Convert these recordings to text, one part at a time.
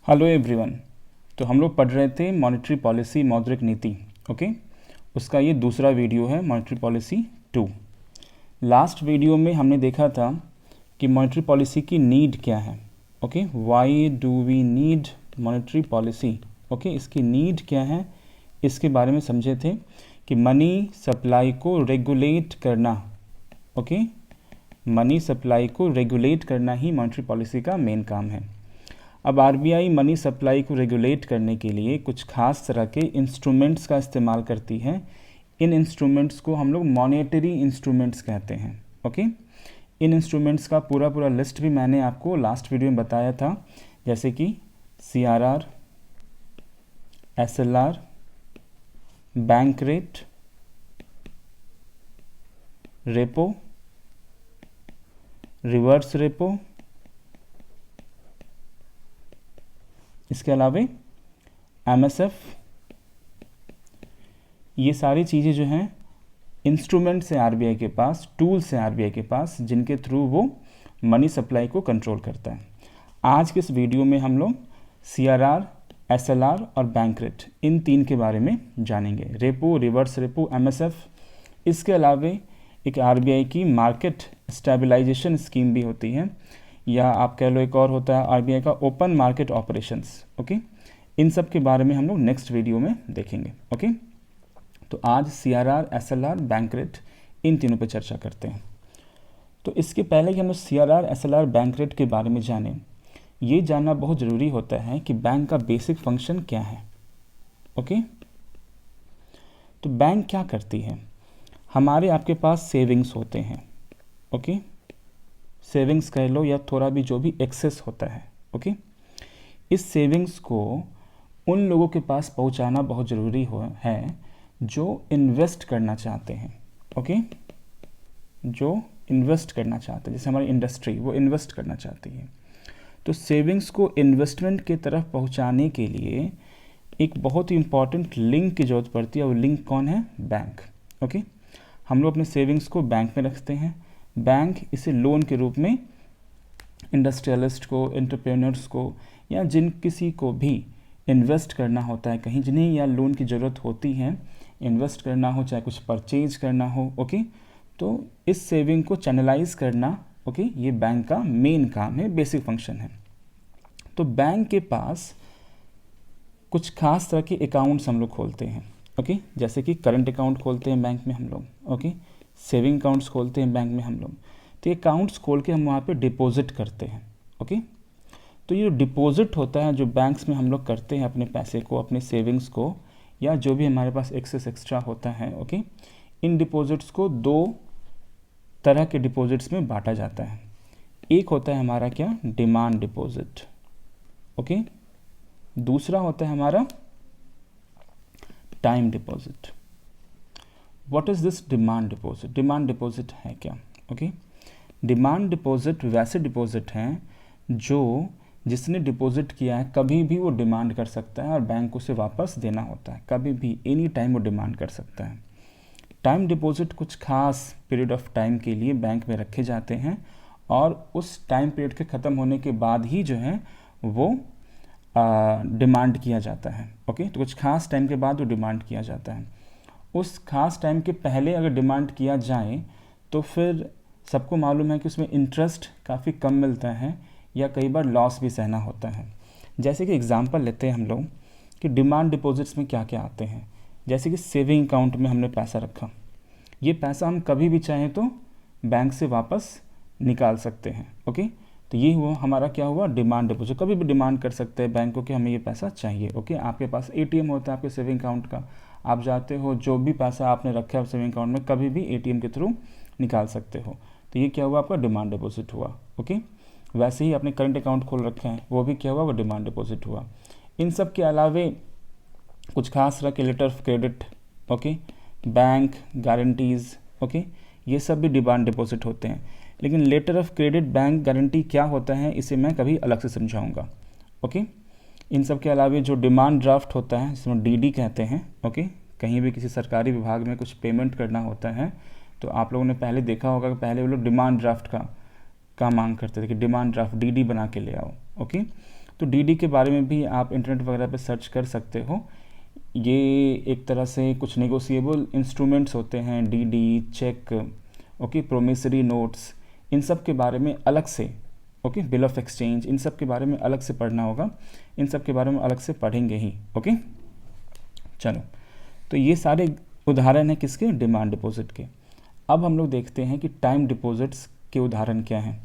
Hello everyone. तो हम लोग पढ़ रहे थे मॉनेटरी पॉलिसी मौद्रिक नीति। ओके, उसका ये दूसरा वीडियो है, मॉनेटरी पॉलिसी 2। लास्ट वीडियो में हमने देखा था कि मॉनेटरी पॉलिसी की नीड क्या है। Okay, why do we need monetary policy. Okay, इसकी नीड क्या है इसके बारे में समझे थे कि मनी सप्लाई को रेगुलेट करना। ओके, मनी सप्लाई को रेगुलेट करना ही मॉनेटरी पॉलिसी का मेन काम है। अब आरबीआई मनी सप्लाई को रेगुलेट करने के लिए कुछ खास तरह के इंस्ट्रूमेंट्स का इस्तेमाल करती है। इन इंस्ट्रूमेंट्स को हम लोग मॉनेटरी इंस्ट्रूमेंट्स कहते हैं। ओके, इन इंस्ट्रूमेंट्स का पूरा लिस्ट भी मैंने आपको लास्ट वीडियो में बताया था, जैसे कि CRR, SLR, bank rate, repo, reverse repo, इसके अलावा एमएसएफ। ये सारी चीज़ें जो हैं इंस्ट्रूमेंट्स हैं आरबीआई के पास, टूल्स हैं आरबीआई के पास, जिनके थ्रू वो मनी सप्लाई को कंट्रोल करता है। आज के इस वीडियो में हम लोग सीआरआर, एसएलआर और बैंक रेट, इन तीन के बारे में जानेंगे। Repo, reverse repo, MSF. इसके अलावा एक आरबीआई की मार्केट स्टेबलाइजेशन स्कीम भी होती है, या आप कह लो एक और होता है आरबीआई का ओपन मार्केट ऑपरेशंस। ओके, इन सब के बारे में हम लोग नेक्स्ट वीडियो में देखेंगे। ओके, तो आज सीआरआर, एसएलआर, बैंक रेट, इन तीनों पे चर्चा करते हैं। तो इसके पहले कि हम लोग सीआरआर, एसएलआर, बैंक रेट के बारे में जानें, ये जानना बहुत ज़रूरी होता है कि बैंक का बेसिक फंक्शन क्या है। ओके, तो बैंक क्या करती है। हमारे आपके पास सेविंग्स होते हैं। ओके, सेविंग्स कह लो या थोड़ा भी जो भी एक्सेस होता है। ओके, इस सेविंग्स को उन लोगों के पास पहुंचाना बहुत ज़रूरी है जो इन्वेस्ट करना चाहते हैं। ओके, जो इन्वेस्ट करना चाहते हैं, जैसे हमारी इंडस्ट्री वो इन्वेस्ट करना चाहती है। तो सेविंग्स को इन्वेस्टमेंट की तरफ पहुंचाने के लिए एक बहुत ही इम्पॉर्टेंट लिंक की ज़रूरत पड़ती है। वो लिंक कौन है? बैंक। ओके, हम लोग अपने सेविंग्स को बैंक में रखते हैं। बैंक इसे लोन के रूप में इंडस्ट्रियलिस्ट को, एंटरप्रेन्योर्स को, या जिन किसी को भी इन्वेस्ट करना होता है कहीं, जिन्हें या लोन की ज़रूरत होती है, इन्वेस्ट करना हो, चाहे कुछ परचेज करना हो। ओके, तो इस सेविंग को चैनलाइज करना, ओके, ये बैंक का मेन काम है, बेसिक फंक्शन है। तो बैंक के पास कुछ खास तरह के अकाउंट्स हम लोग खोलते हैं। ओके, जैसे कि करंट अकाउंट खोलते हैं बैंक में हम लोग। ओके, सेविंग अकाउंट्स खोलते हैं बैंक में हम लोग। तो ये अकाउंट्स खोल के हम वहाँ पे डिपॉजिट करते हैं। ओके, तो ये डिपॉजिट होता है जो बैंक्स में हम लोग करते हैं अपने पैसे को, अपने सेविंग्स को, या जो भी हमारे पास एक्सेस एक्स्ट्रा होता है। ओके, इन डिपॉजिट्स को दो तरह के डिपॉजिट्स में बांटा जाता है। एक होता है हमारा क्या? Demand deposit. ओके, दूसरा होता है हमारा time deposit. What is this demand deposit? Demand deposit है क्या? ओके, डिमांड डिपॉजिट वैसे डिपॉजिट हैं जो जिसने डिपॉजिट किया है कभी भी वो डिमांड कर सकता है और बैंक को उसे वापस देना होता है। कभी भी, एनी टाइम वो डिमांड कर सकता है। टाइम डिपॉजिट कुछ खास पीरियड ऑफ टाइम के लिए बैंक में रखे जाते हैं और उस टाइम पीरियड के ख़त्म होने के बाद ही जो है वो डिमांड किया जाता है। ओके, तो कुछ खास टाइम के बाद वो डिमांड किया जाता है। उस खास टाइम के पहले अगर डिमांड किया जाए तो फिर सबको मालूम है कि उसमें इंटरेस्ट काफ़ी कम मिलता है या कई बार लॉस भी सहना होता है। जैसे कि एग्जांपल लेते हैं हम लोग कि डिमांड डिपॉजिट्स में क्या क्या आते हैं। जैसे कि सेविंग अकाउंट में हमने पैसा रखा, ये पैसा हम कभी भी चाहें तो बैंक से वापस निकाल सकते हैं। ओके, तो ये हुआ हमारा क्या हुआ? Demand deposit. कभी भी डिमांड कर सकते हैं बैंक को कि हमें ये पैसा चाहिए। ओके, आपके पास एटीएम होता है आपके सेविंग अकाउंट का, आप जाते हो, जो भी पैसा आपने रखा है सेविंग अकाउंट में कभी भी एटीएम के थ्रू निकाल सकते हो। तो ये क्या हुआ? आपका डिमांड डिपॉजिट हुआ। ओके, वैसे ही आपने करंट अकाउंट खोल रखे हैं, वो भी क्या हुआ? वो डिमांड डिपॉजिट हुआ। इन सब के अलावे कुछ खास तरह के letter of credit, okay, bank guarantees, okay, ये सब भी डिमांड डिपॉजिट होते हैं। लेकिन letter of credit, bank guarantee क्या होता है इसे मैं कभी अलग से समझाऊंगा। ओके, इन सब के अलावा जो डिमांड ड्राफ्ट होता है, जिसमें डीडी कहते हैं। ओके, कहीं भी किसी सरकारी विभाग में कुछ पेमेंट करना होता है तो आप लोगों ने पहले देखा होगा कि पहले वो लोग डिमांड ड्राफ्ट का मांग करते थे कि डिमांड ड्राफ्ट डीडी बना के ले आओ। ओके, तो डीडी के बारे में भी आप इंटरनेट वगैरह पे सर्च कर सकते हो। ये एक तरह से कुछ नेगोशिएबल इंस्ट्रूमेंट्स होते हैं, DD, cheque, okay, promissory notes, इन सब के बारे में अलग से, ओके, बिल ऑफ एक्सचेंज, इन सब के बारे में अलग से पढ़ना होगा, इन सब के बारे में अलग से पढ़ेंगे ही, ओके। चलो, तो ये सारे उदाहरण हैं किसके, डिमांड डिपॉजिट के। अब हम लोग देखते हैं कि टाइम डिपॉजिट्स के उदाहरण क्या हैं।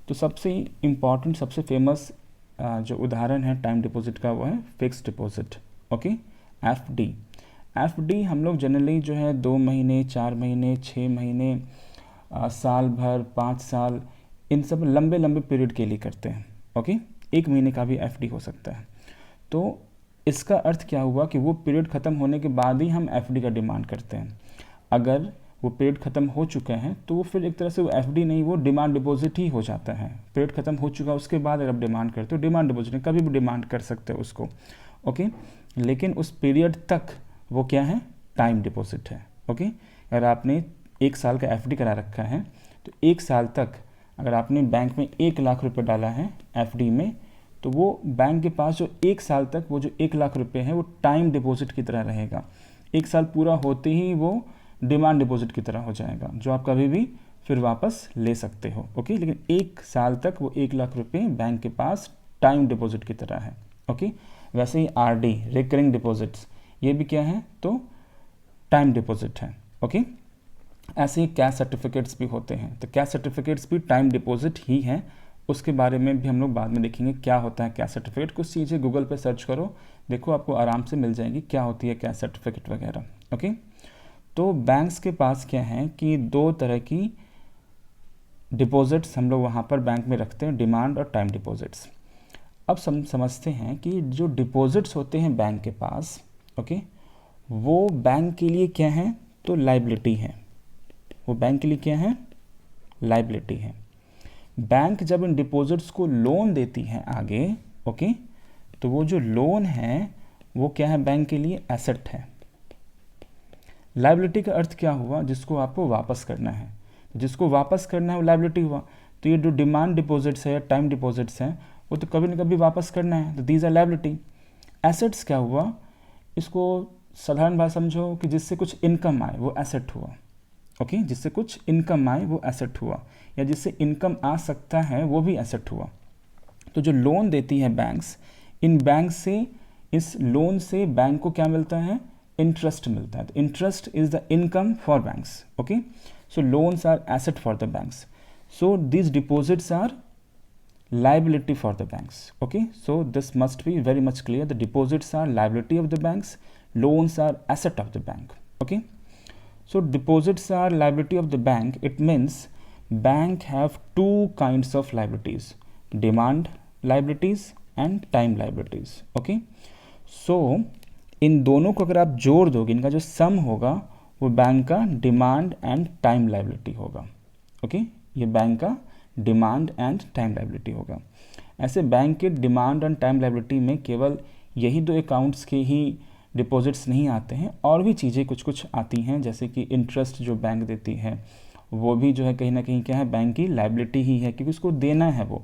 तो सबसे इम्पॉर्टेंट, सबसे फेमस जो उदाहरण है टाइम डिपॉजिट का वो है fixed deposit, okay, FD. FD हम लोग जनरली जो है 2 महीने, 4 महीने, 6 महीने, साल भर, 5 साल, इन सब लंबे लंबे पीरियड के लिए करते हैं, ओके। 1 महीने का भी एफडी हो सकता है। तो इसका अर्थ क्या हुआ कि वो पीरियड ख़त्म होने के बाद ही हम एफडी का डिमांड करते हैं। अगर वो पीरियड ख़त्म हो चुका है तो वो फिर एक तरह से वो एफडी नहीं, वो डिमांड डिपॉजिट ही हो जाता है। पीरियड ख़त्म हो चुका उसके बाद अगर आप डिमांड करते हो, डिमांड डिपॉजिट कभी भी डिमांड कर सकते हो उसको, ओके। लेकिन उस पीरियड तक वो क्या है, टाइम डिपॉजिट है, ओके। अगर आपने 1 साल का एफडी करा रखा है तो 1 साल तक अगर आपने बैंक में 1 लाख रुपए डाला है एफडी में, तो वो बैंक के पास जो 1 साल तक वो जो 1 लाख रुपए है वो टाइम डिपॉजिट की तरह रहेगा। 1 साल पूरा होते ही वो डिमांड डिपॉजिट की तरह हो जाएगा, जो आप कभी भी फिर वापस ले सकते हो, ओके। लेकिन 1 साल तक वो 1 लाख रुपए बैंक के पास टाइम डिपॉजिट की तरह है, ओके। वैसे ही आरडी, रिकरिंग डिपॉजिट्स, ये भी क्या है, तो टाइम डिपॉजिट है, ओके। ऐसे ही कैश सर्टिफिकेट्स भी होते हैं, तो कैश सर्टिफिकेट्स भी टाइम डिपॉजिट ही हैं। उसके बारे में भी हम लोग बाद में देखेंगे क्या होता है कैश सर्टिफिकेट। कुछ चीज़ें गूगल पे सर्च करो, देखो आपको आराम से मिल जाएगी क्या होती है कैश सर्टिफिकेट वगैरह, ओके। तो बैंक्स के पास क्या है कि 2 तरह की डिपॉजिट्स हम लोग वहाँ पर बैंक में रखते हैं, डिमांड और टाइम डिपॉजिट्स। अब समझते हैं कि जो डिपॉजिट्स होते हैं बैंक के पास, ओके, वो बैंक के लिए क्या है, तो लायबिलिटी है। वो बैंक के लिए क्या है, लायबिलिटी है। बैंक जब इन डिपॉजिट्स को लोन देती है आगे, ओके, तो वो जो लोन है वो क्या है, बैंक के लिए एसेट है। लायबिलिटी का अर्थ क्या हुआ, जिसको आपको वापस करना है। जिसको वापस करना है वो लायबिलिटी हुआ। तो ये जो डिमांड डिपॉजिट्स है, टाइम डिपॉजिट्स हैं, वो तो कभी ना कभी वापस करना है, तो दीज आर लायबिलिटी। एसेट्स क्या हुआ, इसको साधारण बात समझो कि जिससे कुछ इनकम आए वो एसेट हुआ, ओके। जिससे कुछ इनकम आए वो एसेट हुआ, या जिससे इनकम आ सकता है वो भी एसेट हुआ। तो जो लोन देती है बैंक्स, इन बैंक से, इस लोन से बैंक को क्या मिलता है, इंटरेस्ट मिलता है। तो interest is the income for banks, okay. So loans are asset for the banks, so these deposits are liability for the banks, okay. So this must be very much clear. The deposits are liability of the banks, loans are asset of the bank, okay. So deposits are liability of the bank. It means bank have 2 kinds of liabilities, demand liabilities and time liabilities, okay. So इन दोनों को अगर आप जोड़ दोगे, इनका जो सम होगा वो बैंक का डिमांड एंड टाइम लायबिलिटी होगा, ओके। ये बैंक का डिमांड एंड टाइम लायबिलिटी होगा। ऐसे बैंक के डिमांड एंड टाइम लायबिलिटी में केवल यही 2 अकाउंट्स के ही डिपॉजिट्स नहीं आते हैं, और भी चीज़ें कुछ कुछ आती हैं, जैसे कि इंटरेस्ट जो बैंक देती है वो भी जो है कहीं ना कहीं क्या है, बैंक की लायबिलिटी ही है, क्योंकि उसको देना है वो।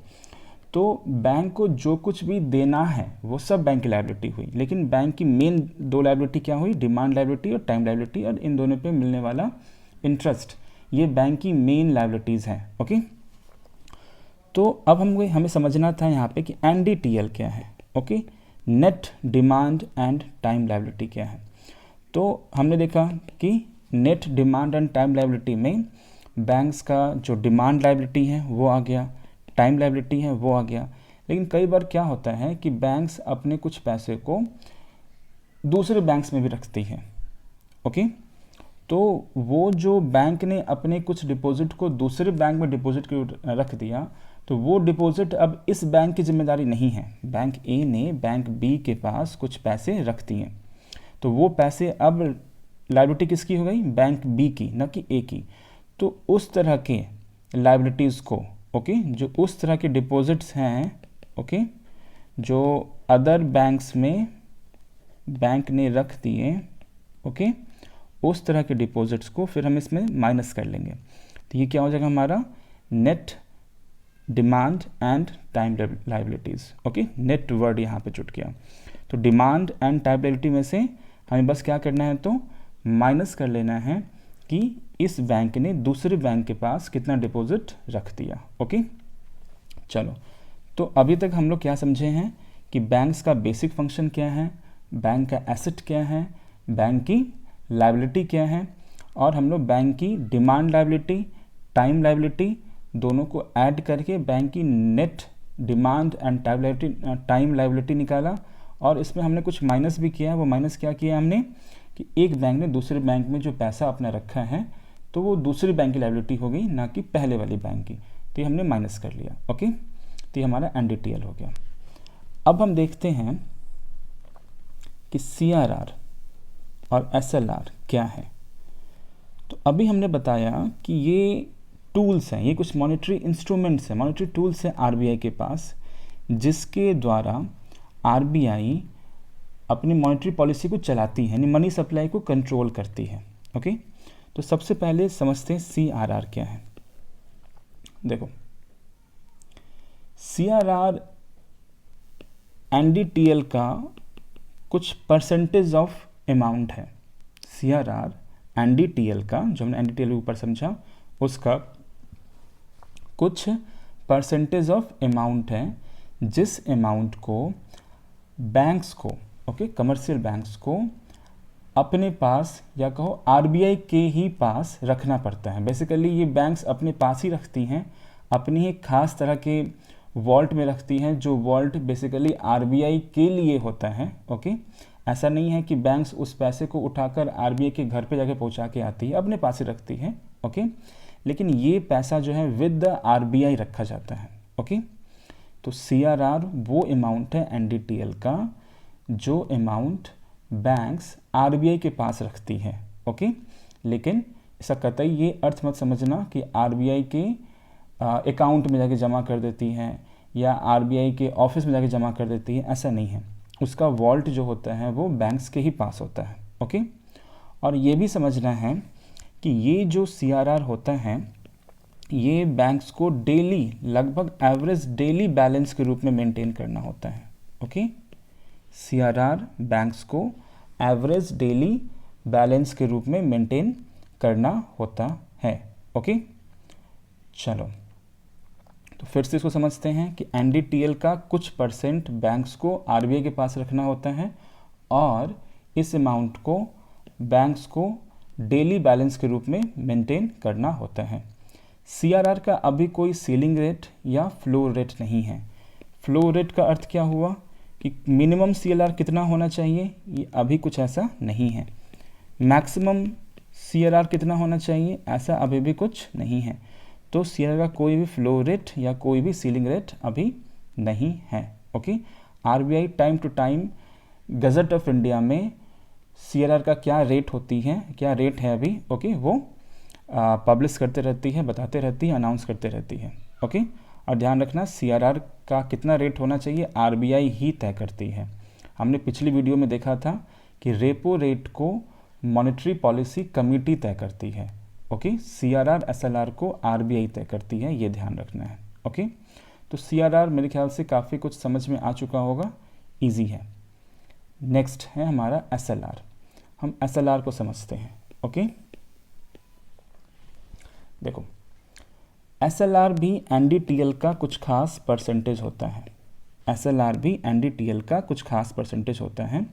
तो बैंक को जो कुछ भी देना है वो सब बैंक की लायबिलिटी हुई। लेकिन बैंक की मेन 2 लायबिलिटी क्या हुई, डिमांड लायबिलिटी और टाइम लायबिलिटी, और इन दोनों पे मिलने वाला इंटरेस्ट, ये बैंक की मेन लायबिलिटीज़ हैं, ओके। तो अब हमें समझना था यहाँ पे कि NDTL क्या है, okay, net demand and time liability क्या है। तो हमने देखा कि net demand and time liability में बैंक्स का जो डिमांड लायबिलिटी है वो आ गया, टाइम लायबिलिटी है वो आ गया। लेकिन कई बार क्या होता है कि बैंक्स अपने कुछ पैसे को दूसरे बैंक्स में भी रखती हैं, ओके। तो वो जो बैंक ने अपने कुछ डिपॉजिट को दूसरे बैंक में डिपॉजिट रख दिया, तो वो डिपॉजिट अब इस बैंक की जिम्मेदारी नहीं है। बैंक ए ने बैंक बी के पास कुछ पैसे रख दिए, तो वो पैसे अब लायबिलिटी किसकी हो गई, बैंक बी की, न कि ए की। तो उस तरह के लायबिलिटीज़ को, ओके, जो उस तरह के डिपॉजिट्स हैं, ओके, जो अदर बैंक्स में बैंक ने रख दिए, ओके, उस तरह के डिपॉजिट्स को फिर हम इसमें माइनस कर लेंगे। तो ये क्या हो जाएगा हमारा, net demand and time liabilities. Okay, net word यहाँ पे जुट गया। तो डिमांड एंड टाइम लाइबिलिटी में से हमें बस क्या करना है, तो माइनस कर लेना है कि इस बैंक ने दूसरे बैंक के पास कितना डिपॉजिट रख दिया। ओके, चलो, तो अभी तक हम लोग क्या समझे हैं कि बैंक्स का बेसिक फंक्शन क्या है, बैंक का एसेट क्या है, बैंक की लायबिलिटी क्या है, और हम लोग बैंक की डिमांड लायबिलिटी, टाइम लायबिलिटी दोनों को ऐड करके बैंक की net demand and time liability निकाला। और इसमें हमने कुछ माइनस भी किया है। वो माइनस क्या किया हमने कि एक बैंक ने दूसरे बैंक में जो पैसा अपना रखा है तो वो दूसरी बैंक की लायबिलिटी हो गई, ना कि पहले वाली बैंक की, तो ये हमने माइनस कर लिया। ओके, तो ये हमारा NDTL हो गया। अब हम देखते हैं कि CRR और SLR क्या है। तो अभी हमने बताया कि ये टूल्स हैं, ये कुछ मॉनेटरी इंस्ट्रूमेंट्स हैं, मॉनेटरी टूल्स हैं RBI के पास, जिसके द्वारा RBI अपनी मॉनेटरी पॉलिसी को चलाती है, यानी मनी सप्लाई को कंट्रोल करती है। ओके, तो सबसे पहले समझते हैं CRR क्या है। देखो, CRR NDTL का कुछ परसेंटेज ऑफ अमाउंट है। CRR NDTL का, जो हमने NDTL के ऊपर समझा, उसका कुछ परसेंटेज ऑफ अमाउंट है, जिस अमाउंट को बैंक्स को, ओके, कमर्शियल बैंक्स को अपने पास या कहो RBI के ही पास रखना पड़ता है। बेसिकली ये बैंक्स अपने पास ही रखती हैं, अपनी एक खास तरह के वॉल्ट में रखती हैं, जो वॉल्ट बेसिकली RBI के लिए होता है। ओके, ऐसा नहीं है कि बैंक्स उस पैसे को उठाकर RBI के घर पे जाके पहुंचा के आती है, अपने पास ही रखती है। ओके, लेकिन ये पैसा जो है विद द RBI रखा जाता है। ओके, तो CRR वो अमाउंट है NDTL का जो अमाउंट बैंक्स RBI के पास रखती है। ओके, लेकिन इसका कतई ये अर्थ मत समझना कि RBI के अकाउंट में जाके जमा कर देती हैं या RBI के ऑफिस में जाके जमा कर देती है, ऐसा नहीं है। उसका वॉल्ट जो होता है वो बैंक्स के ही पास होता है। ओके, और ये भी समझना है कि ये जो CRR होता है ये बैंक्स को डेली, लगभग एवरेज डेली बैलेंस के रूप में मेंटेन करना होता है। ओके, CRR बैंक्स को एवरेज डेली बैलेंस के रूप में मेंटेन करना होता है। ओके, चलो, तो फिर से इसको समझते हैं कि NDTL का कुछ परसेंट बैंक्स को RBI के पास रखना होता है और इस अमाउंट को बैंक्स को डेली बैलेंस के रूप में मेंटेन करना होता है। CRR का अभी कोई सीलिंग रेट या फ्लोर रेट नहीं है। फ्लोर रेट का अर्थ क्या हुआ कि मिनिमम CLR कितना होना चाहिए, ये अभी कुछ ऐसा नहीं है। मैक्सिमम CRR कितना होना चाहिए, ऐसा अभी भी कुछ नहीं है। तो CRR का कोई भी फ्लोर रेट या कोई भी सीलिंग रेट अभी नहीं है। Okay, RBI time to time gazette of India में CRR का क्या रेट होती है, क्या रेट है अभी, ओके, वो पब्लिश करते रहती है, बताते रहती है, अनाउंस करते रहती है। ओके, और ध्यान रखना CRR का कितना रेट होना चाहिए RBI ही तय करती है। हमने पिछली वीडियो में देखा था कि रेपो रेट को मॉनेटरी पॉलिसी कमेटी तय करती है। ओके, CRR SLR को RBI तय करती है, ये ध्यान रखना है। ओके, तो CRR मेरे ख्याल से काफ़ी कुछ समझ में आ चुका होगा, इजी है। नेक्स्ट है हमारा SLR। हम SLR को समझते हैं। ओके, देखो, SLR भी NDTL का कुछ खास परसेंटेज होता है। SLR भी NDTL का कुछ खास परसेंटेज होता है।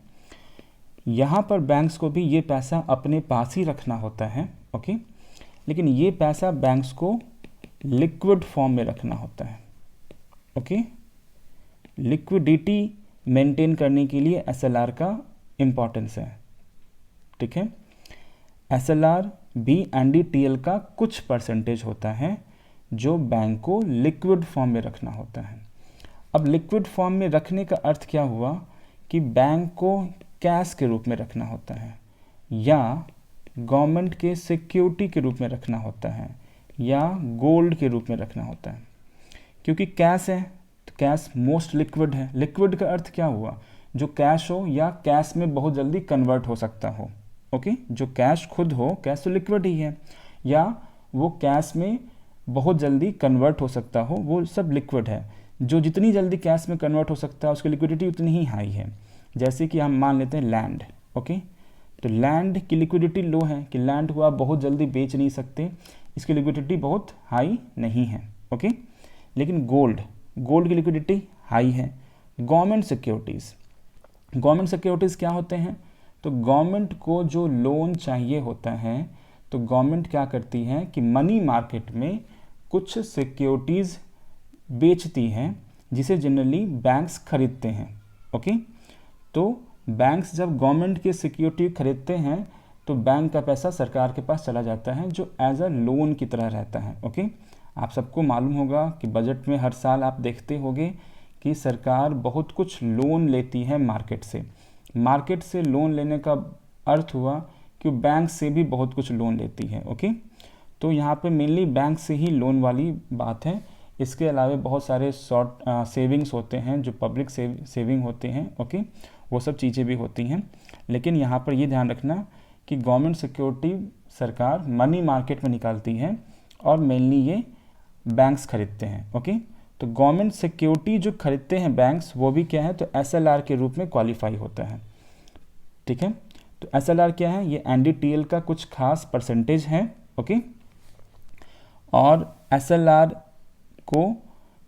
यहाँ पर बैंक्स को भी ये पैसा अपने पास ही रखना होता है। ओके, लेकिन ये पैसा बैंक्स को लिक्विड फॉर्म में रखना होता है। ओके, लिक्विडिटी मेंटेन करने के लिए SLR का इम्पॉर्टेंस है। ठीक है, SLR भी NDTL का कुछ परसेंटेज होता है जो बैंक को लिक्विड फॉर्म में रखना होता है। अब लिक्विड फॉर्म में रखने का अर्थ क्या हुआ कि बैंक को कैश के रूप में रखना होता है या गवर्नमेंट के सिक्योरिटी के रूप में रखना होता है या गोल्ड के रूप में रखना होता है। क्योंकि कैश है तो कैश मोस्ट लिक्विड है। लिक्विड का अर्थ क्या हुआ, जो कैश हो या कैश में बहुत जल्दी कन्वर्ट हो सकता हो। ओके, जो कैश खुद हो, कैश तो लिक्विड ही है, या वो कैश में बहुत जल्दी कन्वर्ट हो सकता हो, वो सब लिक्विड है। जो जितनी जल्दी कैश में कन्वर्ट हो सकता है उसकी लिक्विडिटी उतनी ही हाई है। जैसे कि हम मान लेते हैं लैंड, ओके, तो लैंड की लिक्विडिटी लो है कि लैंड को आप बहुत जल्दी बेच नहीं सकते, इसकी लिक्विडिटी बहुत हाई नहीं है, ओके। लेकिन गोल्ड की लिक्विडिटी हाई है। गवर्नमेंट सिक्योरिटीज़ क्या होते हैं, तो गवर्नमेंट को जो लोन चाहिए होता है तो गवर्नमेंट क्या करती है कि मनी मार्केट में कुछ सिक्योरिटीज़ बेचती हैं जिसे जनरली बैंक्स खरीदते हैं, ओके। तो बैंक्स जब गवर्नमेंट की सिक्योरिटी खरीदते हैं तो बैंक का पैसा सरकार के पास चला जाता है जो एज अ लोन की तरह रहता है, ओके। आप सबको मालूम होगा कि बजट में हर साल आप देखते होंगे कि सरकार बहुत कुछ लोन लेती है मार्केट से लोन लेने का अर्थ हुआ कि बैंक से भी बहुत कुछ लोन लेती है, ओके। तो यहाँ पे मेनली बैंक से ही लोन वाली बात है। इसके अलावा बहुत सारे शॉर्ट सेविंग्स होते हैं जो पब्लिक सेविंग होते हैं, ओके, वो सब चीज़ें भी होती हैं। लेकिन यहाँ पर ये ध्यान रखना कि गवर्नमेंट सिक्योरिटी सरकार मनी मार्केट में निकालती है और मेनली ये बैंक्स खरीदते हैं, ओके। तो गवर्नमेंट सिक्योरिटी जो खरीदते हैं बैंक्स वो भी क्या है, तो SLR के रूप में क्वालिफाई होता है, ठीक है। तो SLR क्या है, ये NDTL का कुछ खास परसेंटेज है, ओके। और SLR को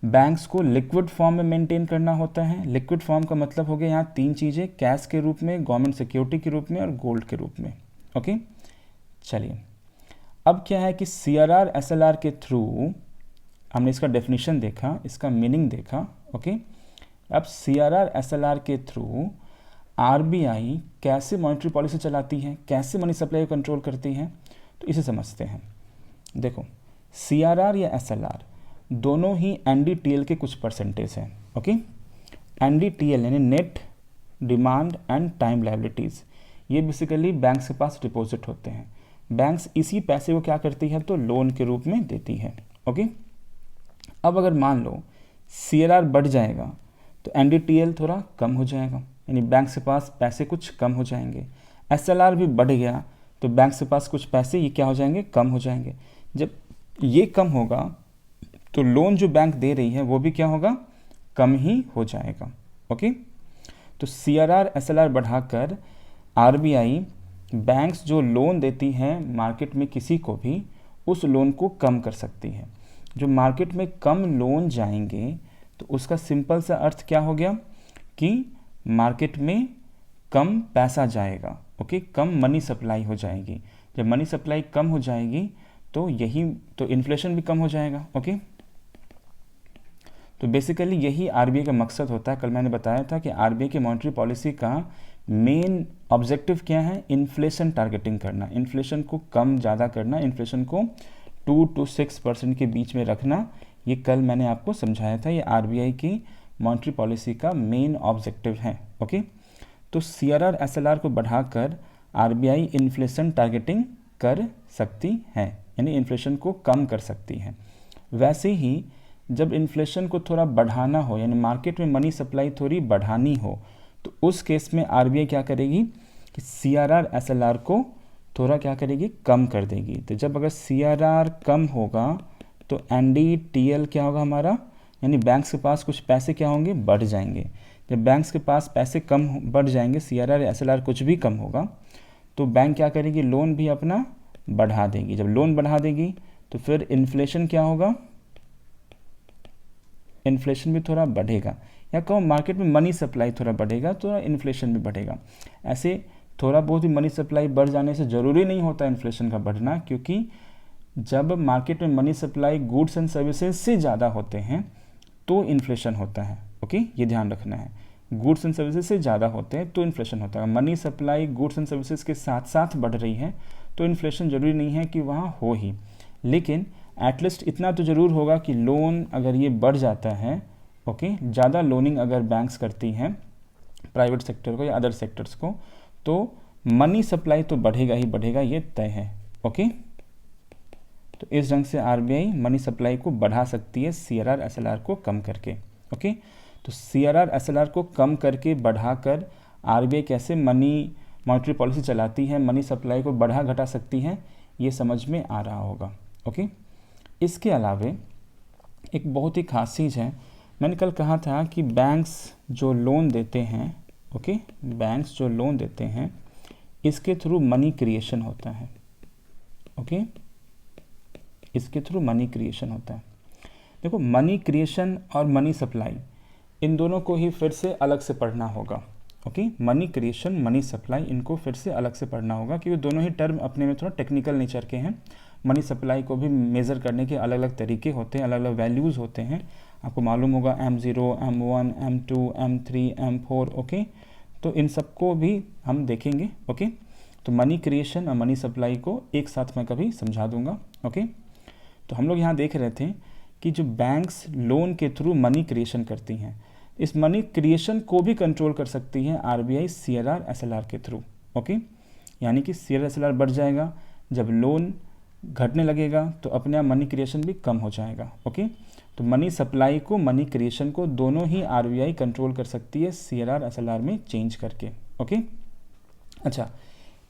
बैंक्स को लिक्विड फॉर्म में मेंटेन करना होता है। लिक्विड फॉर्म का मतलब हो गया यहाँ 3 चीज़ें, कैश के रूप में, गवर्नमेंट सिक्योरिटी के रूप में और गोल्ड के रूप में, ओके। चलिए अब क्या है कि CRR SLR के थ्रू हमने इसका डेफिनेशन देखा, इसका मीनिंग देखा, ओके। अब CRR SLR के थ्रू RBI कैसे मॉनेटरी पॉलिसी चलाती है, कैसे मनी सप्लाई को कंट्रोल करती है, तो इसे समझते हैं। देखो CRR या SLR दोनों ही NDTL के कुछ परसेंटेज हैं, ओके। NDTL यानी net demand and time liabilities, ये बेसिकली बैंक्स के पास डिपॉजिट होते हैं। बैंक्स इसी पैसे को क्या करती है, तो लोन के रूप में देती है, ओके। अब अगर मान लो CRR बढ़ जाएगा तो NDTL थोड़ा कम हो जाएगा, यानी बैंक के पास पैसे कुछ कम हो जाएंगे। SLR भी बढ़ गया तो बैंक के पास कुछ पैसे ये क्या हो जाएंगे, कम हो जाएंगे। जब ये कम होगा तो लोन जो बैंक दे रही है वो भी क्या होगा, कम ही हो जाएगा, ओके। तो CRR SLR बढ़ाकर RBI बैंक्स जो लोन देती हैं मार्केट में किसी को भी, उस लोन को कम कर सकती है। जो मार्केट में कम लोन जाएंगे तो उसका सिंपल सा अर्थ क्या हो गया कि मार्केट में कम पैसा जाएगा, ओके, कम मनी सप्लाई हो जाएगी। जब मनी सप्लाई कम हो जाएगी तो इन्फ्लेशन भी कम हो जाएगा, ओके। तो बेसिकली यही RBI का मकसद होता है। कल मैंने बताया था कि RBI की मॉनेटरी पॉलिसी का मेन ऑब्जेक्टिव क्या है, इन्फ्लेशन टारगेटिंग करना, इन्फ्लेशन को कम ज़्यादा करना, इन्फ्लेशन को 2 to 6% के बीच में रखना। ये कल मैंने आपको समझाया था, ये RBI की मॉनेटरी पॉलिसी का मेन ऑब्जेक्टिव है, ओके। तो CRR SLR को बढ़ाकर RBI इन्फ्लेशन टारगेटिंग कर सकती है, यानी इन्फ्लेशन को कम कर सकती है। वैसे ही जब इन्फ्लेशन को थोड़ा बढ़ाना हो, यानी मार्केट में मनी सप्लाई थोड़ी बढ़ानी हो, तो उस केस में RBI क्या करेगी कि CRR SLR को थोड़ा क्या करेगी, कम कर देगी। तो जब अगर CRR कम होगा तो NDTL क्या होगा हमारा, यानी बैंक्स के पास कुछ पैसे क्या होंगे, बढ़ जाएंगे। जब बैंक्स के पास पैसे कम बढ़ जाएंगे, CRR SLR कुछ भी कम होगा, तो बैंक क्या करेगी, लोन भी अपना बढ़ा देगी। जब लोन बढ़ा देगी तो फिर इन्फ्लेशन क्या होगा, इन्फ्लेशन भी थोड़ा बढ़ेगा, या कहो मार्केट में मनी सप्लाई थोड़ा बढ़ेगा तो इन्फ्लेशन भी बढ़ेगा। ऐसे थोड़ा बहुत ही मनी सप्लाई बढ़ जाने से ज़रूरी नहीं होता इन्फ्लेशन का बढ़ना, क्योंकि जब मार्केट में money supply goods and services से ज़्यादा होते हैं तो इन्फ्लेशन होता है, ओके, ये ध्यान रखना है। गुड्स एंड सर्विसेज से ज़्यादा होते हैं तो इन्फ्लेशन होता है। Money supply goods and services के साथ साथ बढ़ रही है तो इन्फ्लेशन ज़रूरी नहीं है कि वहाँ हो ही, लेकिन एटलीस्ट इतना तो ज़रूर होगा कि लोन अगर ये बढ़ जाता है, ओके, ज़्यादा लोनिंग अगर बैंक्स करती हैं प्राइवेट सेक्टर को या अदर सेक्टर्स को, तो मनी सप्लाई तो बढ़ेगा ही बढ़ेगा, ये तय है, ओके। तो इस ढंग से RBI मनी सप्लाई को बढ़ा सकती है CRR SLR को कम करके, ओके। तो CRR SLR को कम करके बढ़ाकर RBI कैसे मॉनेटरी पॉलिसी चलाती है, मनी सप्लाई को बढ़ा घटा सकती है, ये समझ में आ रहा होगा, ओके। इसके अलावे एक बहुत ही खास चीज़ है, मैंने कल कहा था कि बैंक्स जो लोन देते हैं, ओके, बैंक्स जो लोन देते हैं इसके थ्रू मनी क्रिएशन होता है, ओके, इसके थ्रू मनी क्रिएशन होता है। देखो, मनी क्रिएशन और मनी सप्लाई इन दोनों को ही फिर से अलग से पढ़ना होगा, okay. Money creation, money supply, इनको फिर से अलग से पढ़ना होगा क्योंकि दोनों ही टर्म अपने में थोड़ा टेक्निकल नेचर के हैं। मनी सप्लाई को भी मेज़र करने के अलग अलग तरीके होते हैं, अलग अलग वैल्यूज़ होते हैं। आपको मालूम होगा M0, M1, M2, M3, M4, okay. तो इन सबको भी हम देखेंगे, ओके। तो मनी क्रिएशन और मनी सप्लाई को एक साथ मैं कभी समझा दूंगा, ओके। तो हम लोग यहाँ देख रहे थे कि जो बैंक्स लोन के थ्रू मनी क्रिएशन करती हैं, इस मनी क्रिएशन को भी कंट्रोल कर सकती है आरबीआई CRR SLR के थ्रू, ओके। यानी कि CRR SLR बढ़ जाएगा, जब लोन घटने लगेगा तो अपने आप मनी क्रिएशन भी कम हो जाएगा, ओके। तो मनी सप्लाई को, मनी क्रिएशन को दोनों ही आरबीआई कंट्रोल कर सकती है CRR SLR में चेंज करके, ओके। अच्छा,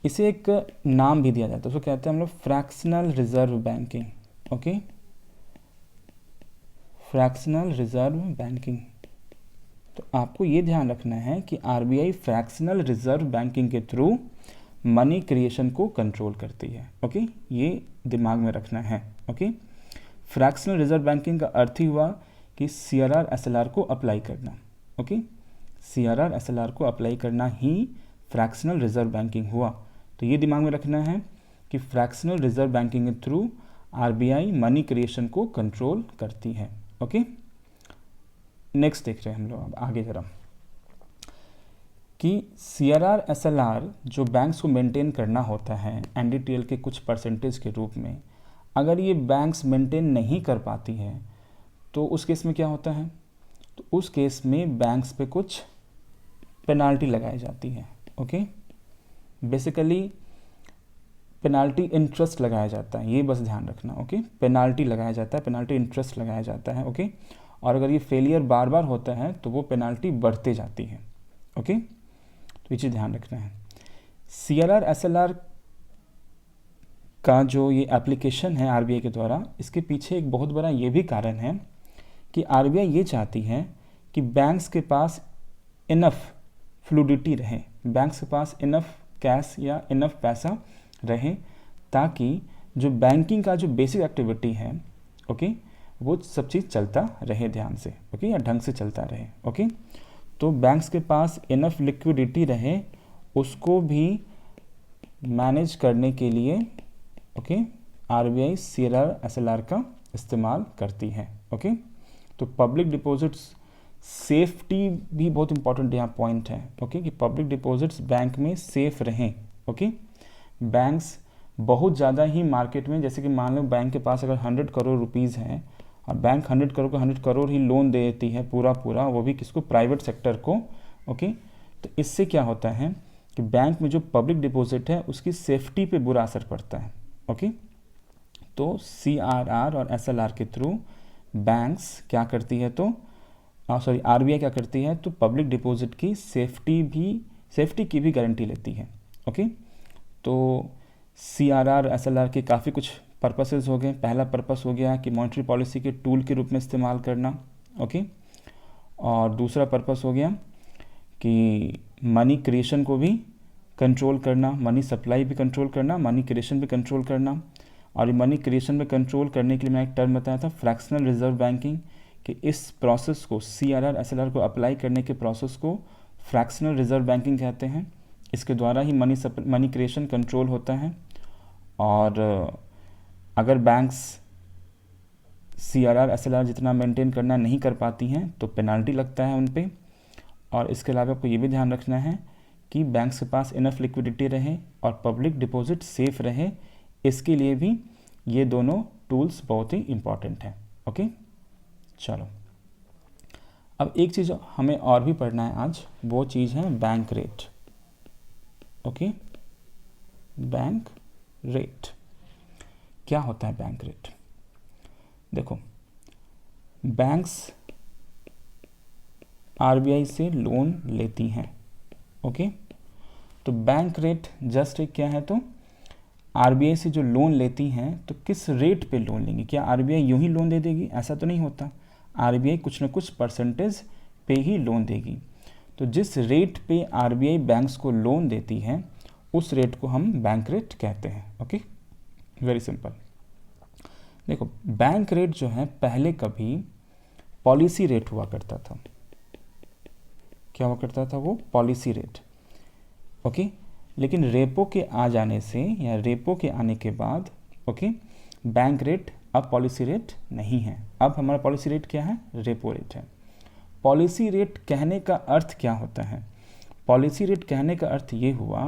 इसे एक नाम भी दिया जाता है, उसको कहते हैं हम लोग fractional reserve banking, okay, fractional reserve banking. तो आपको ये ध्यान रखना है कि आरबीआई फ्रैक्शनल रिजर्व बैंकिंग के थ्रू मनी क्रिएशन को कंट्रोल करती है, ओके। ये दिमाग में रखना है, ओके। फ्रैक्शनल रिजर्व बैंकिंग का अर्थ ही हुआ कि CRR SLR को अप्लाई करना, ओके। CRR SLR को अप्लाई करना ही फ्रैक्शनल रिजर्व बैंकिंग हुआ। तो ये दिमाग में रखना है कि फ्रैक्शनल रिजर्व बैंकिंग के थ्रू आरबीआई मनी क्रिएशन को कंट्रोल करती है, ओके। नेक्स्ट देख रहे हैं हम लोग अब आगे जरा कि CRR SLR जो बैंक्स को मेंटेन करना होता है NDTL के कुछ परसेंटेज के रूप में, अगर ये बैंक्स मेंटेन नहीं कर पाती है तो उस केस में क्या होता है, तो उस केस में बैंक्स पे कुछ पेनाल्टी लगाई जाती है, ओके। बेसिकली पेनाल्टी इंटरेस्ट लगाया जाता है, ये बस ध्यान रखना, ओके। पेनाल्टी लगाया जाता है, पेनाल्टी इंटरेस्ट लगाया जाता है, ओके। और अगर ये फेलियर बार बार होता है तो वो पेनाल्टी बढ़ते जाती है, ओके। तो ये चीज़ ध्यान रखना है। CRR SLR का जो ये एप्लीकेशन है आरबीआई के द्वारा, इसके पीछे एक बहुत बड़ा ये भी कारण है कि आरबीआई ये चाहती है कि बैंक्स के पास इनफ फ्लूडिटी रहे, बैंक्स के पास इनफ कैश या इनफ पैसा रहे, ताकि जो बैंकिंग का जो बेसिक एक्टिविटी है, ओके, वो सब चीज़ चलता रहे ध्यान से, ओके, या ढंग से चलता रहे, ओके। तो बैंक्स के पास इनफ लिक्विडिटी रहे, उसको भी मैनेज करने के लिए, ओके, आरबीआई CRR SLR का इस्तेमाल करती है, ओके। तो पब्लिक डिपॉजिट्स सेफ्टी भी बहुत इंपॉर्टेंट यहाँ पॉइंट है, ओके, कि पब्लिक डिपॉजिट्स बैंक में सेफ रहें, ओके। बैंक्स बहुत ज़्यादा ही मार्केट में, जैसे कि मान लो बैंक के पास अगर 100 करोड़ रुपीज़ हैं और बैंक 100 करोड़ को 100 करोड़ ही लोन देती है पूरा, वो भी किसको, प्राइवेट सेक्टर को, ओके। तो इससे क्या होता है कि बैंक में जो पब्लिक डिपॉजिट है उसकी सेफ्टी पे बुरा असर पड़ता है, ओके। तो CRR और SLR के थ्रू बैंक्स क्या करती है, तो आरबीआई क्या करती है, तो पब्लिक डिपॉजिट की सेफ्टी की भी गारंटी लेती है, ओके। तो CRR SLR के काफ़ी कुछ पर्पसेस हो गए। पहला पर्पस हो गया कि मॉनेटरी पॉलिसी के टूल के रूप में इस्तेमाल करना, ओके। और दूसरा पर्पस हो गया कि मनी क्रिएशन को भी कंट्रोल करना, मनी सप्लाई भी कंट्रोल करना, मनी क्रिएशन भी कंट्रोल करना। और ये मनी क्रिएशन में कंट्रोल करने के लिए मैं एक टर्म बताया था, फ्रैक्शनल रिजर्व बैंकिंग, कि इस प्रोसेस को, CRR SLR को अप्लाई करने के प्रोसेस को फ्रैक्शनल रिजर्व बैंकिंग कहते हैं। इसके द्वारा ही मनी क्रिएशन कंट्रोल होता है। और अगर बैंक्स CRR SLR जितना मेंटेन करना नहीं कर पाती हैं तो पेनाल्टी लगता है उन पे। और इसके अलावा आपको ये भी ध्यान रखना है कि बैंक्स के पास इनफ लिक्विडिटी रहे और पब्लिक डिपॉजिट सेफ रहे, इसके लिए भी ये दोनों टूल्स बहुत ही इम्पॉर्टेंट हैं, ओके। चलो, अब एक चीज़ हमें और भी पढ़ना है आज, वो चीज़ है bank rate, okay. Bank rate क्या होता है? बैंक रेट, देखो, बैंक्स आरबीआई से लोन लेती हैं, ओके। तो बैंक रेट जस्ट एक क्या है, तो आरबीआई से जो लोन लेती हैं तो किस रेट पे लोन लेंगी। क्या आरबीआई यूं ही लोन दे देगी? ऐसा तो नहीं होता। आरबीआई कुछ ना कुछ परसेंटेज पे ही लोन देगी। तो जिस रेट पे आरबीआई बैंक्स को लोन देती है उस रेट को हम बैंक रेट कहते हैं। Okay, very simple. देखो, बैंक रेट जो है पहले कभी पॉलिसी रेट हुआ करता था। क्या हुआ करता था? वो पॉलिसी रेट। ओके, लेकिन रेपो के आ जाने से या रेपो के आने के बाद ओके, बैंक रेट अब पॉलिसी रेट नहीं है। अब हमारा पॉलिसी रेट क्या है? रेपो रेट है। पॉलिसी रेट कहने का अर्थ क्या होता है? पॉलिसी रेट कहने का अर्थ ये हुआ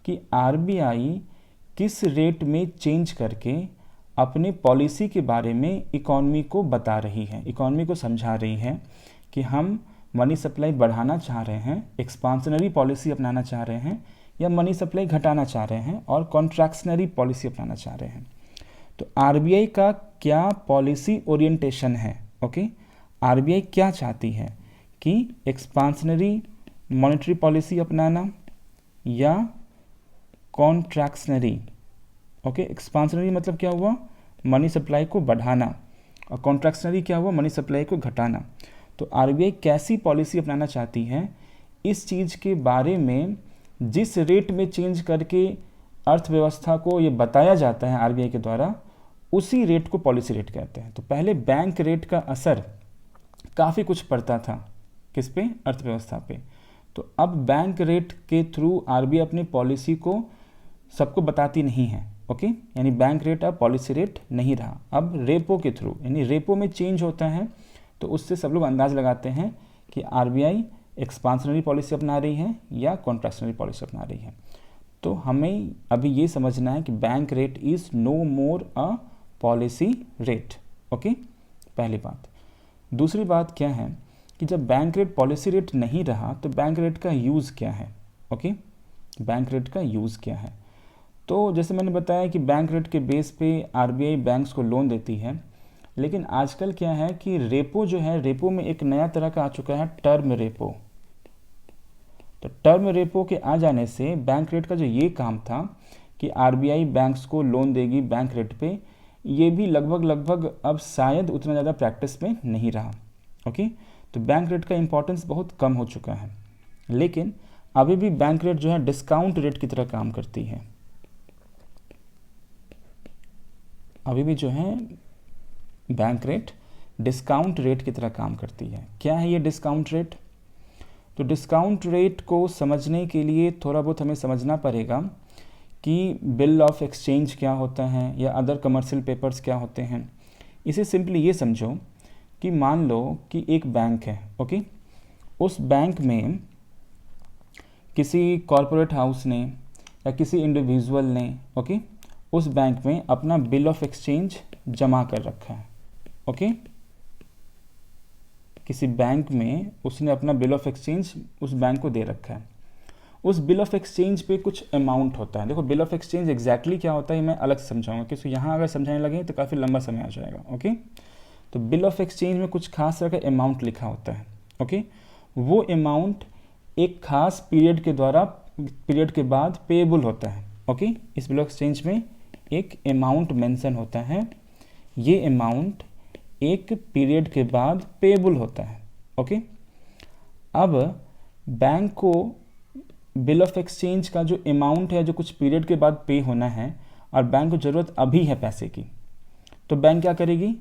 कि आरबीआई किस रेट में चेंज करके अपने पॉलिसी के बारे में इकॉनमी को बता रही है, इकॉनमी को समझा रही है कि हम मनी सप्लाई बढ़ाना चाह रहे हैं, एक्सपांशनरी पॉलिसी अपनाना चाह रहे हैं, या मनी सप्लाई घटाना चाह रहे हैं और कॉन्ट्रैक्शनरी पॉलिसी अपनाना चाह रहे हैं। तो आरबीआई का क्या पॉलिसी ओरिएंटेशन है? ओके, आरबीआई क्या चाहती है कि एक्सपांशनरी मॉनेटरी पॉलिसी अपनाना या कॉन्ट्रैक्शनरी। ओके, एक्सपांशनरी मतलब क्या हुआ? मनी सप्लाई को बढ़ाना, और कॉन्ट्रैक्शनरी क्या हुआ? मनी सप्लाई को घटाना। तो आरबीआई कैसी पॉलिसी अपनाना चाहती है, इस चीज़ के बारे में जिस रेट में चेंज करके अर्थव्यवस्था को ये बताया जाता है आरबीआई के द्वारा, उसी रेट को पॉलिसी रेट कहते हैं। तो पहले बैंक रेट का असर काफ़ी कुछ पड़ता था किस पे? अर्थव्यवस्था पे। तो अब बैंक रेट के थ्रू आरबीआई अपनी पॉलिसी को सबको बताती नहीं है। ओके, यानी बैंक रेट अब पॉलिसी रेट नहीं रहा, अब रेपो के थ्रू, यानी रेपो में चेंज होता है तो उससे सब लोग अंदाज लगाते हैं कि आरबीआई एक्सपांशनरी पॉलिसी अपना रही है या कॉन्ट्रैक्शनरी पॉलिसी अपना रही है। तो हमें अभी ये समझना है कि bank rate is no more a policy rate. Okay, पहली बात। दूसरी बात क्या है कि जब बैंक रेट पॉलिसी रेट नहीं रहा तो बैंक रेट का यूज़ क्या है? ओके, बैंक रेट का यूज़ क्या है? तो जैसे मैंने बताया कि बैंक रेट के बेस पे आरबीआई बैंक्स को लोन देती है, लेकिन आजकल क्या है कि रेपो जो है, रेपो में एक नया तरह का आ चुका है, टर्म रेपो। तो टर्म रेपो के आ जाने से बैंक रेट का जो ये काम था कि आरबीआई बैंक्स को लोन देगी बैंक रेट पे, ये भी लगभग अब शायद उतना ज़्यादा प्रैक्टिस में नहीं रहा। ओके, तो बैंक रेट का इम्पोर्टेंस बहुत कम हो चुका है, लेकिन अभी भी बैंक रेट जो है डिस्काउंट रेट की तरह काम करती है। अभी भी जो है बैंक रेट डिस्काउंट रेट की तरह काम करती है। क्या है ये डिस्काउंट रेट? तो डिस्काउंट रेट को समझने के लिए थोड़ा बहुत हमें समझना पड़ेगा कि बिल ऑफ एक्सचेंज क्या होता है या अदर कमर्शियल पेपर्स क्या होते हैं। इसे सिंपली ये समझो कि मान लो कि एक बैंक है। ओके, उस बैंक में किसी कॉरपोरेट हाउस ने या किसी इंडिविजुअल ने ओके उस बैंक में अपना बिल ऑफ एक्सचेंज जमा कर रखा है। ओके, किसी बैंक में उसने अपना बिल ऑफ एक्सचेंज उस बैंक को दे रखा है। उस बिल ऑफ एक्सचेंज पे कुछ अमाउंट होता है। देखो, बिल ऑफ एक्सचेंज एग्जैक्टली क्या होता है मैं अलग से समझाऊंगा, क्योंकि यहाँ अगर समझाने लगे तो काफ़ी लंबा समय आ जाएगा। ओके, तो बिल ऑफ एक्सचेंज में कुछ खास तरह का अमाउंट लिखा होता है। ओके, वो अमाउंट एक खास पीरियड के बाद पेएबल होता है। ओके, इस बिल ऑफ एक्सचेंज में एक अमाउंट मेंशन होता है, ये अमाउंट एक पीरियड के बाद पेएबल होता है। ओके, अब बैंक को बिल ऑफ एक्सचेंज का जो अमाउंट है जो कुछ पीरियड के बाद पे होना है और बैंक को ज़रूरत अभी है पैसे की, तो बैंक क्या करेगी?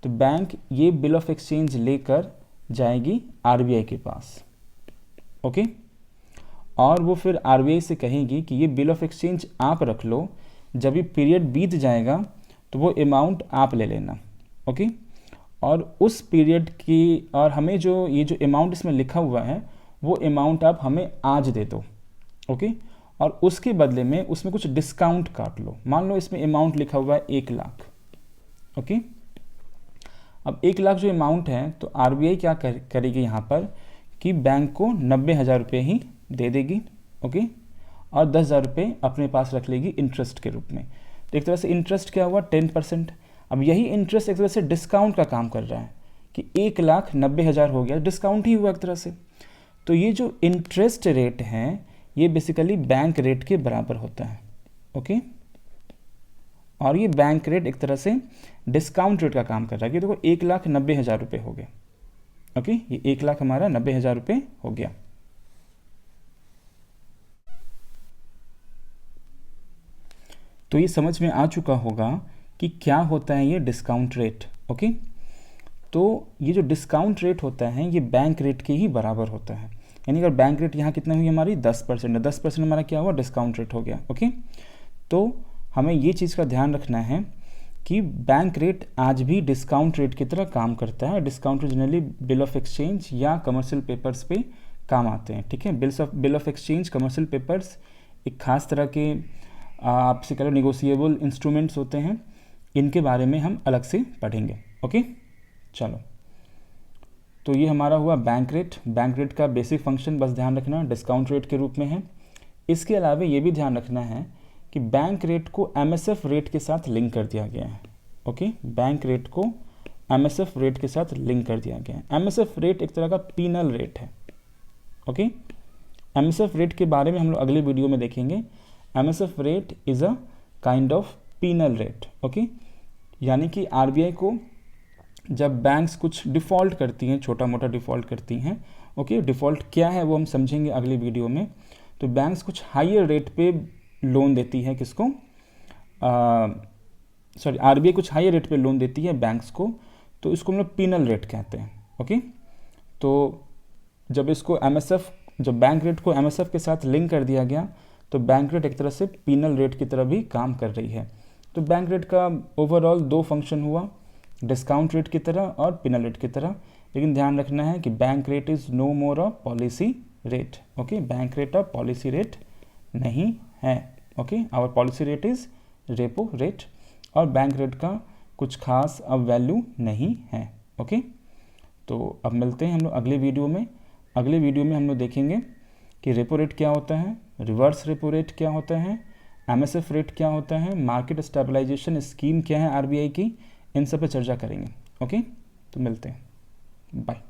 तो बैंक ये बिल ऑफ एक्सचेंज लेकर जाएगी आरबीआई के पास। ओके, और वो फिर आरबीआई से कहेगी कि ये बिल ऑफ एक्सचेंज आप रख लो, जब ये पीरियड बीत जाएगा तो वो अमाउंट आप ले लेना। ओके, और उस पीरियड की और हमें जो ये जो अमाउंट इसमें लिखा हुआ है वो अमाउंट आप हमें आज दे दो। ओके, और उसके बदले में उसमें कुछ डिस्काउंट काट लो। मान लो इसमें अमाउंट लिखा हुआ है 1 लाख। ओके, अब 1 लाख जो अमाउंट है तो आरबीआई क्या करेगी यहाँ पर कि बैंक को 90,000 रुपये ही दे देगी। ओके, और 10,000 रुपये अपने पास रख लेगी इंटरेस्ट के रूप में। तो एक तरह से इंटरेस्ट क्या हुआ? 10%। अब यही इंटरेस्ट एक तरह से डिस्काउंट का काम कर रहा है कि 1,90,000 हो गया, डिस्काउंट ही हुआ एक तरह से। तो ये जो इंटरेस्ट रेट है ये बेसिकली बैंक रेट के बराबर होता है। ओके, और ये बैंक रेट एक तरह से डिस्काउंट रेट का काम कर रहा है कि देखो 1,90,000 रुपये हो गए। ओके, ये 1,00,000 हमारा 90,000 रुपये हो गया। तो ये समझ में आ चुका होगा कि क्या होता है ये डिस्काउंट रेट। ओके, तो ये जो डिस्काउंट रेट होता है ये बैंक रेट के ही बराबर होता है। यानी अगर बैंक रेट यहाँ कितना हुई हमारी 10% है, 10% हमारा क्या हुआ डिस्काउंट रेट हो गया। ओके, तो हमें ये चीज़ का ध्यान रखना है कि बैंक रेट आज भी डिस्काउंट रेट की तरह काम करता है। Discount rate generally bill of exchange या कमर्शियल पेपर्स पे काम आते हैं। ठीक है, bill of exchange, commercial papers एक खास तरह के आपसे कह लो निगोशिएबल इंस्ट्रूमेंट्स होते हैं, इनके बारे में हम अलग से पढ़ेंगे। ओके, चलो, तो ये हमारा हुआ बैंक रेट। बैंक रेट का बेसिक फंक्शन बस ध्यान रखना डिस्काउंट रेट के रूप में है। इसके अलावा ये भी ध्यान रखना है कि बैंक रेट को एमएसएफ रेट के साथ लिंक कर दिया गया है। ओके, बैंक रेट को एमएसएफ रेट के साथ लिंक कर दिया गया है। एमएसएफ रेट एक तरह का पीनल रेट है। ओके, एमएसएफ रेट के बारे में हम लोग अगले वीडियो में देखेंगे। MSF rate is a kind of penal rate. Okay, यानी कि आरबीआई को जब बैंक्स कुछ डिफ़ॉल्ट करती हैं, छोटा मोटा डिफ़ॉल्ट करती हैं, ओके, डिफ़ॉल्ट क्या है वो हम समझेंगे अगली वीडियो में। तो बैंक्स कुछ हायर रेट पे लोन देती है किसको, आरबीआई कुछ हायर रेट पे लोन देती है बैंक्स को, तो इसको हम लोग पीनल रेट कहते हैं। ओके, तो जब इसको एमएसएफ, जब बैंक रेट को एमएसएफ के साथ लिंक कर दिया गया तो बैंक रेट एक तरह से पीनल रेट की तरह भी काम कर रही है। तो बैंक रेट का ओवरऑल दो फंक्शन हुआ, डिस्काउंट रेट की तरह और पीनल रेट की तरह। लेकिन ध्यान रखना है कि bank rate is no more a policy rate. Okay, bank rate अब पॉलिसी रेट नहीं है। Okay, our policy rate is repo rate और बैंक रेट का कुछ खास अब वैल्यू नहीं है। ओके, तो अब मिलते हैं हम लोग अगले वीडियो में। अगले वीडियो में हम लोग देखेंगे कि रेपो रेट क्या होता है, रिवर्स रेपो रेट क्या होता है, एमएसएफ रेट क्या होता है, मार्केट स्टेबलाइजेशन स्कीम क्या है आरबीआई की, इन सब पे चर्चा करेंगे। ओके, तो मिलते हैं, बाय।